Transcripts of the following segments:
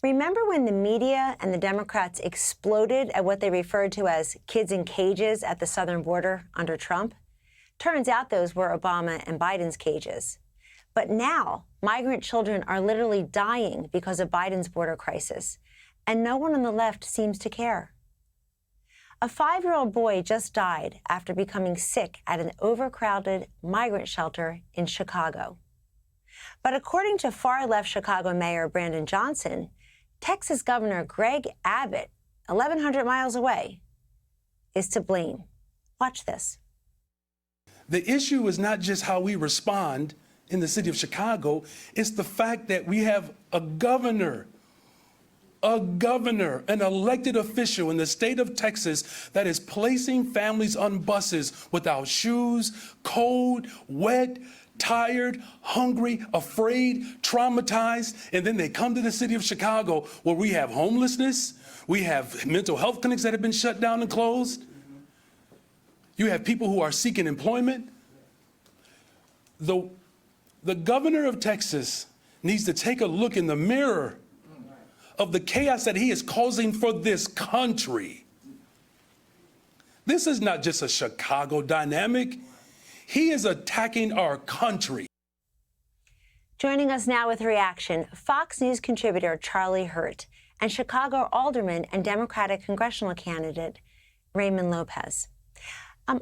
Remember when the media and the Democrats exploded at what they referred to as kids in cages at the southern border under Trump? Turns out those were Obama and Biden's cages. But now, migrant children are literally dying because of Biden's border crisis, and no one on the left seems to care. A 5-year-old boy just died after becoming sick at an overcrowded migrant shelter in Chicago. But according to far-left Chicago Mayor Brandon Johnson, Texas Governor Greg Abbott, 1,100 miles away, is to blame. Watch this. The issue is not just how we respond in the city of Chicago, it's the fact that we have a governor, an elected official in the state of Texas that is placing families on buses without shoes, cold, wet, tired, hungry, afraid, traumatized, and then they come to the city of Chicago where we have homelessness, we have mental health clinics that have been shut down and closed. You have people who are seeking employment. The governor of Texas needs to take a look in the mirror of the chaos that he is causing for this country. This is not just a Chicago dynamic. He is attacking our country. Joining us now with a reaction, Fox News contributor Charlie Hurt and Chicago Alderman and Democratic congressional candidate Raymond Lopez.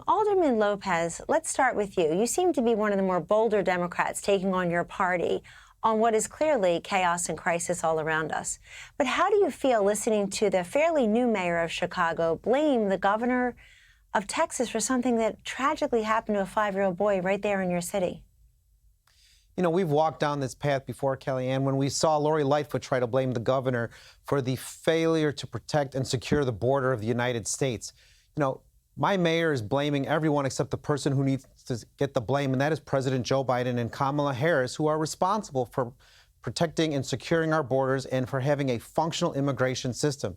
Alderman Lopez, let's start with you. You seem to be one of the more bolder Democrats taking on your party on what is clearly chaos and crisis all around us. But how do you feel listening to the fairly new mayor of Chicago blame the governor of Texas for something that tragically happened to a 5-year-old boy right there in your city? You know, we've walked down this path before, Kellyanne, when we saw Lori Lightfoot try to blame the governor for the failure to protect and secure the border of the United States. You know, my mayor is blaming everyone except the person who needs to get the blame, and that is President Joe Biden and Kamala Harris, who are responsible for protecting and securing our borders and for having a functional immigration system.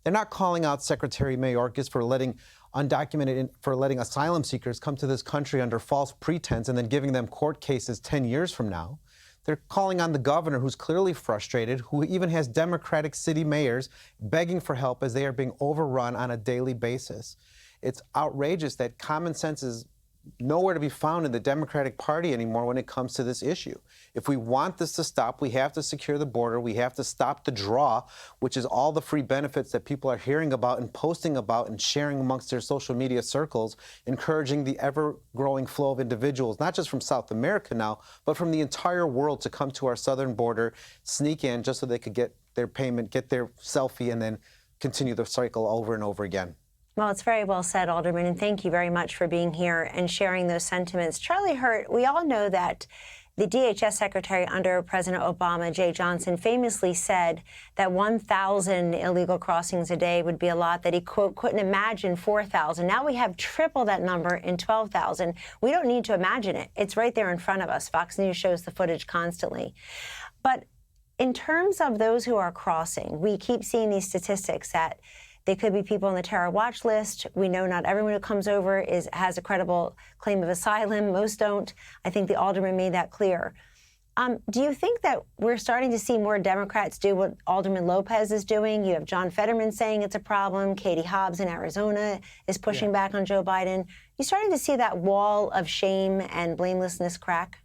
They're not calling out Secretary Mayorkas for letting asylum seekers come to this country under false pretense and then giving them court cases 10 years from now. They're calling on the governor, who's clearly frustrated, who even has Democratic city mayors begging for help as they are being overrun on a daily basis. It's outrageous that common sense is nowhere to be found in the Democratic Party anymore when it comes to this issue. If we want this to stop, we have to secure the border. We have to stop the draw, which is all the free benefits that people are hearing about and posting about and sharing amongst their social media circles, encouraging the ever-growing flow of individuals, not just from South America now, but from the entire world to come to our southern border, sneak in just so they could get their payment, get their selfie, and then continue the cycle over and over again. Well, it's very well said, Alderman, and thank you very much for being here and sharing those sentiments. Charlie Hurt, we all know that the DHS Secretary under President Obama, Jay Johnson, famously said that 1,000 illegal crossings a day would be a lot, that he, quote, couldn't imagine 4,000. Now we have triple that number in 12,000. We don't need to imagine it. It's right there in front of us. Fox News shows the footage constantly. But in terms of those who are crossing, we keep seeing these statistics that they could be people on the terror watch list. We know not everyone who comes over has a credible claim of asylum. Most don't. I think the alderman made that clear. Do you think that we're starting to see more Democrats do what Alderman Lopez is doing? You have John Fetterman saying it's a problem. Katie Hobbs in Arizona is pushing back on Joe Biden. You starting to see that wall of shame and blamelessness crack?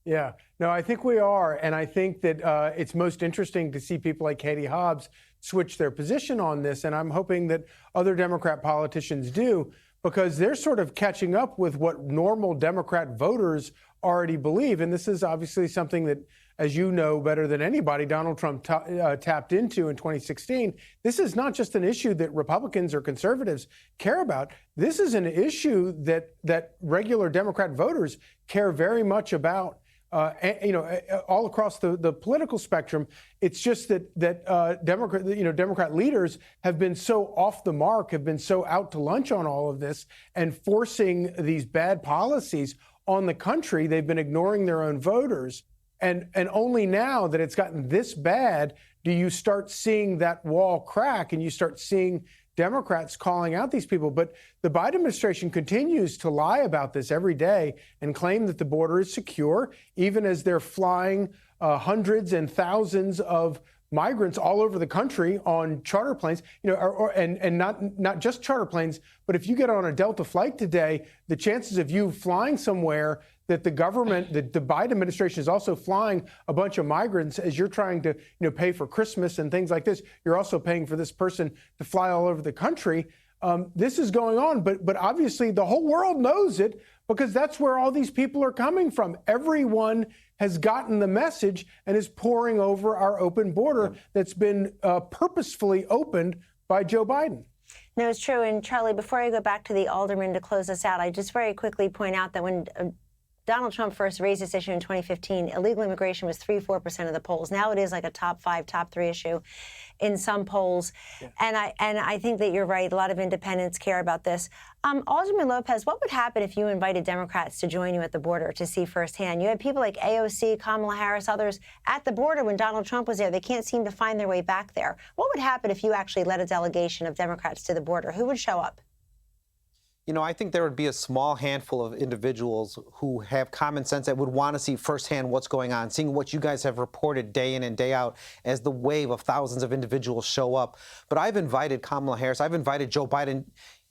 Yeah. No, I think we are. And I think that it's most interesting to see people like Katie Hobbs switch their position on this. And I'm hoping that other Democrat politicians do, because they're sort of catching up with what normal Democrat voters already believe. And this is obviously something that, as you know better than anybody, Donald Trump tapped into in 2016. This is not just an issue that Republicans or conservatives care about. This is an issue that regular Democrat voters care very much about. All across the political spectrum. It's just that Democrat leaders have been so off the mark, have been so out to lunch on all of this and forcing these bad policies on the country. They've been ignoring their own voters. And only now that it's gotten this bad do you start seeing that wall crack and you start seeing Democrats calling out these people. But the Biden administration continues to lie about this every day and claim that the border is secure, even as they're flying hundreds and thousands of migrants all over the country on charter planes, and not just charter planes, but if you get on a Delta flight today, the chances of you flying somewhere that the government, the Biden administration is also flying a bunch of migrants as you're trying to, pay for Christmas and things like this. You're also paying for this person to fly all over the country. This is going on, but obviously the whole world knows it because that's where all these people are coming from. Everyone has gotten the message and is pouring over our open border that's been purposefully opened by Joe Biden. No, it's true. And Charlie, before I go back to the alderman to close us out, I just very quickly point out that when Donald Trump first raised this issue in 2015, illegal immigration was 3-4% of the polls. Now it is like a top 5, top 3 issue in some polls. Yeah. And I think that you're right. A lot of independents care about this. Alderman Lopez, what would happen if you invited Democrats to join you at the border to see firsthand? You had people like AOC, Kamala Harris, others at the border when Donald Trump was there. They can't seem to find their way back there. What would happen if you actually led a delegation of Democrats to the border? Who would show up? I think there would be a small handful of individuals who have common sense that would want to see firsthand what's going on, seeing what you guys have reported day in and day out as the wave of thousands of individuals show up. But I've invited Kamala Harris, I've invited Joe Biden.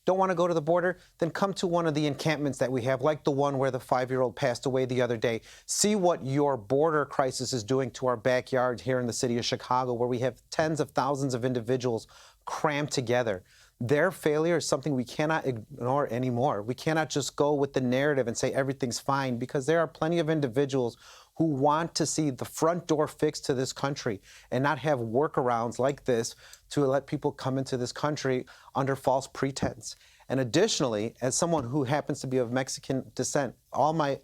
Don't want to go to the border? Then come to one of the encampments that we have, like the one where the 5-year-old passed away the other day. See what your border crisis is doing to our backyard here in the city of Chicago, where we have tens of thousands of individuals crammed together. Their failure is something we cannot ignore anymore. We cannot just go with the narrative and say everything's fine, because there are plenty of individuals who want to see the front door fixed to this country and not have workarounds like this to let people come into this country under false pretense. And additionally, as someone who happens to be of Mexican descent, all my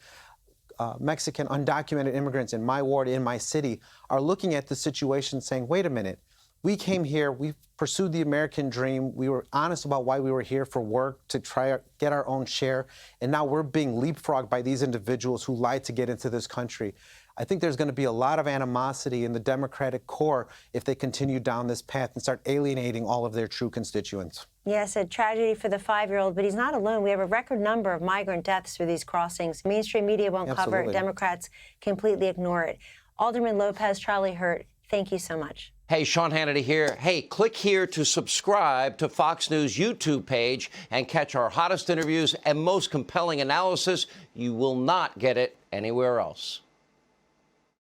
Mexican undocumented immigrants in my ward, in my city, are looking at the situation saying, wait a minute, we came here, we pursued the American dream, we were honest about why we were here for work, to try to get our own share, and now we're being leapfrogged by these individuals who lied to get into this country. I think there's going to be a lot of animosity in the Democratic core if they continue down this path and start alienating all of their true constituents. Yes, a tragedy for the 5-year-old, but he's not alone. We have a record number of migrant deaths through these crossings. Mainstream media won't cover it. Democrats completely ignore it. Alderman Lopez, Charlie Hurt, thank you so much. Hey, Sean Hannity here. Hey, click here to subscribe to Fox News YouTube page and catch our hottest interviews and most compelling analysis. You will not get it anywhere else.